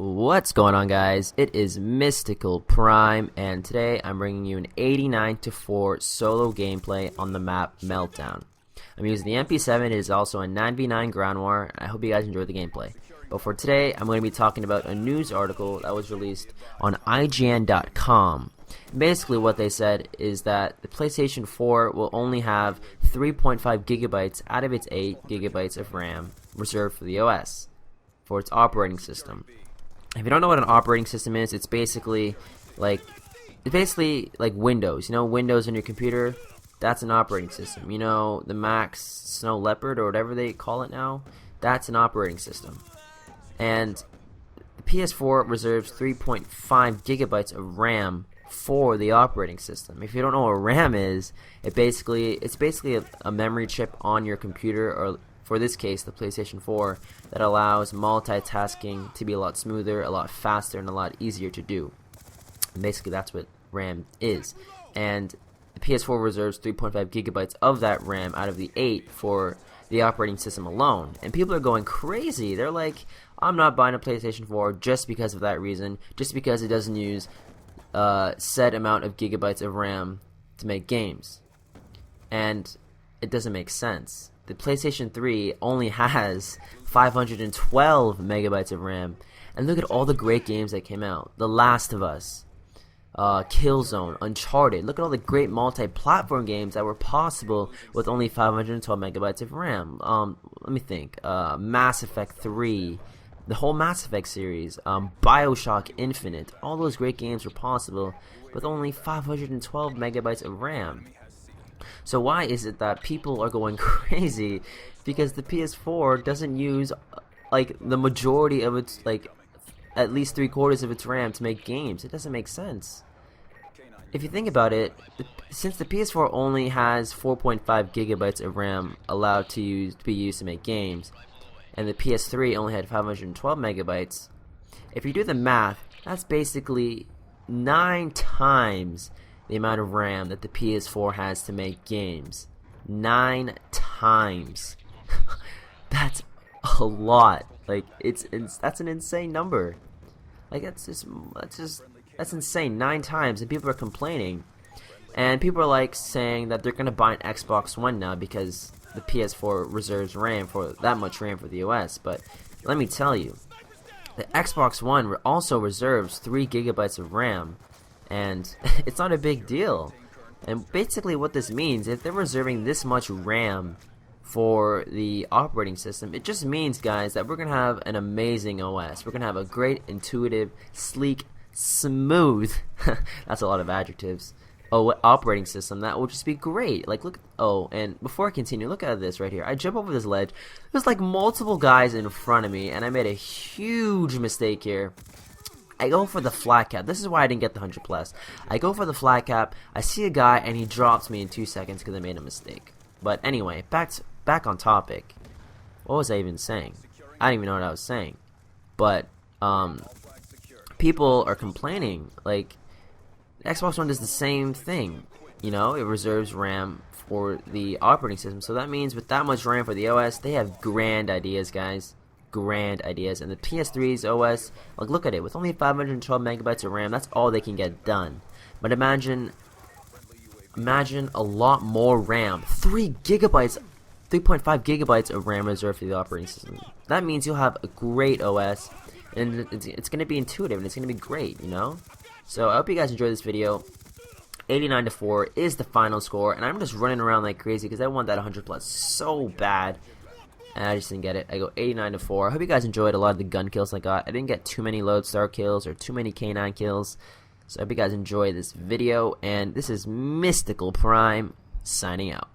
What's going on, guys? It is Mystical Prime, and today I'm bringing you an 89-4 solo gameplay on the map Meltdown. I'm using the MP7. It is also a 9v9 ground war, and I hope you guys enjoy the gameplay. But for today, I'm going to be talking about a news article that was released on IGN.com. Basically, what they said is that the PlayStation 4 will only have 3.5 gigabytes out of its 8 gigabytes of RAM reserved for the OS, for its operating system. If you don't know what an operating system is, it's basically like Windows. You know, Windows on your computer, that's an operating system. You know, the Mac Snow Leopard or whatever they call it now, that's an operating system. And the PS4 reserves 3.5 gigabytes of RAM for the operating system. If you don't know what RAM is, it's basically a memory chip on your computer, or for this case, the PlayStation 4, that allows multitasking to be a lot smoother, a lot faster, and a lot easier to do. And basically, that's what RAM is. And the PS4 reserves 3.5 gigabytes of that RAM out of the 8 for the operating system alone. And people are going crazy. They're like, I'm not buying a PlayStation 4 just because of that reason, just because it doesn't use set amount of gigabytes of RAM to make games. And it doesn't make sense. The PlayStation 3 only has 512 megabytes of RAM, and look at all the great games that came out. The Last of Us, Killzone, Uncharted. Look at all the great multi-platform games that were possible with only 512 megabytes of RAM. Let me think. Mass Effect 3, the whole Mass Effect series, Bioshock Infinite. All those great games were possible with only 512 megabytes of RAM. So why is it that people are going crazy because the PS4 doesn't use like the majority of its, like at least 3/4 of its RAM to make games? It doesn't make sense. If you think about it, since the PS4 only has 4.5 gigabytes of RAM allowed to be used to make games, and the PS3 only had 512 megabytes, if you do the math, that's basically 9 times the amount of RAM that the PS4 has to make games. 9 times. That's a lot. Like that's an insane number. Like that's insane. 9 times, and people are complaining. And people are like saying that they're gonna buy an Xbox One now because the PS4 reserves RAM for that much RAM for the OS. But let me tell you, the Xbox One also reserves 3 gigabytes of RAM. And it's not a big deal. And basically what this means, if they're reserving this much RAM for the operating system, it just means, guys, that we're going to have an amazing OS. We're going to have a great, intuitive, sleek, smooth, that's a lot of adjectives, operating system that will just be great. Like, look, and before I continue, look at this right here. I jump over this ledge. There's like multiple guys in front of me, and I made a huge mistake here. I go for the flat cap. This is why I didn't get the 100 plus. I go for the flat cap. I see a guy and he drops me in 2 seconds because I made a mistake. But anyway, back on topic. What was I even saying? I don't even know what I was saying. But people are complaining. Like, Xbox One does the same thing. You know, it reserves RAM for the operating system. So that means with that much RAM for the OS, they have grand ideas, guys. Grand ideas. And the PS3's OS, like, look at it, with only 512 megabytes of RAM, that's all they can get done. But imagine a lot more RAM. 3.5 gigabytes of RAM reserved for the operating system. That means you'll have a great OS, and it's going to be intuitive, and it's going to be great, you know? So I hope you guys enjoyed this video. 89-4 is the final score, and I'm just running around like crazy because I want that 100 plus so bad. And I just didn't get it. I go 89-4. I hope you guys enjoyed a lot of the gun kills I got. I didn't get too many Lodestar kills or too many K9 kills. So I hope you guys enjoy this video. And this is Mystical Prime signing out.